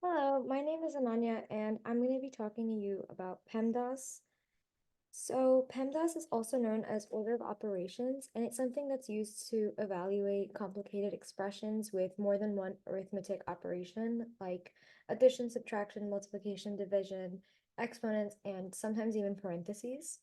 Hello, my name is Ananya, and I'm going to be talking to you about PEMDAS. So, PEMDAS is also known as order of operations, and it's something that's used to evaluate complicated expressions with more than one arithmetic operation, like addition, subtraction, multiplication, division, exponents, and sometimes even parentheses.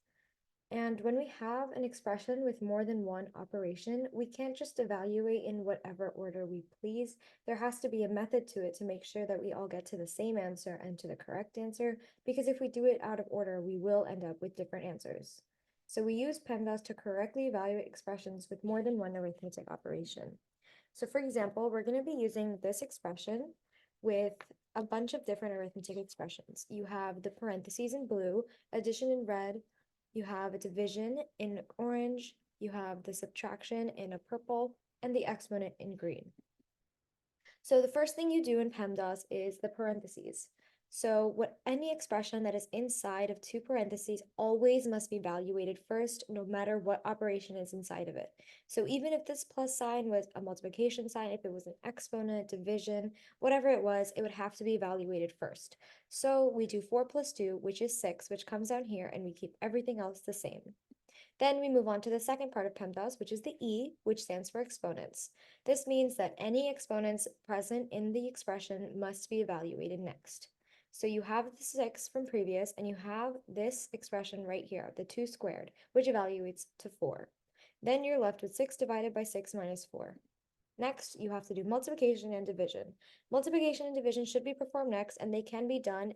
And when we have an expression with more than one operation, we can't just evaluate in whatever order we please. There has to be a method to it to make sure that we all get to the same answer and to the correct answer, because if we do it out of order, we will end up with different answers. So we use PEMDAS to correctly evaluate expressions with more than one arithmetic operation. So for example, we're going to be using this expression with a bunch of different arithmetic expressions. You have the parentheses in blue, addition in red, you have a division in orange, you have the subtraction in a purple, and the exponent in green. So the first thing you do in PEMDAS is the parentheses. So any expression that is inside of two parentheses always must be evaluated first, no matter what operation is inside of it. So even if this plus sign was a multiplication sign, if it was an exponent, division, whatever it was, it would have to be evaluated first. So we do 4 plus 2, which is 6, which comes down here, and we keep everything else the same. Then we move on to the second part of PEMDAS, which is the E, which stands for exponents. This means that any exponents present in the expression must be evaluated next. So you have the 6 from previous, and you have this expression right here, the 2 squared, which evaluates to 4. Then you're left with 6 divided by 6 minus 4. Next, you have to do multiplication and division. Multiplication and division should be performed next, and they can be done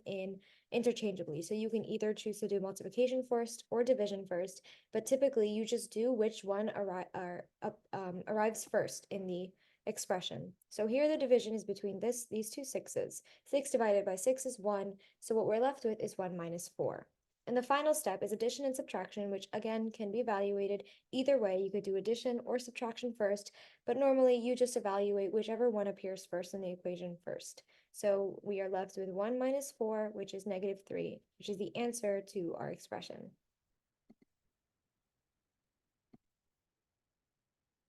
interchangeably. So you can either choose to do multiplication first or division first, but typically you just do which one arrives first in the expression. So here the division is between these two sixes. 6 divided by 6 is 1, so what we're left with is 1 minus 4. And the final step is addition and subtraction, which again can be evaluated either way. You could do addition or subtraction first, but normally you just evaluate whichever one appears first in the equation first. So we are left with 1 minus 4, which is -3, which is the answer to our expression.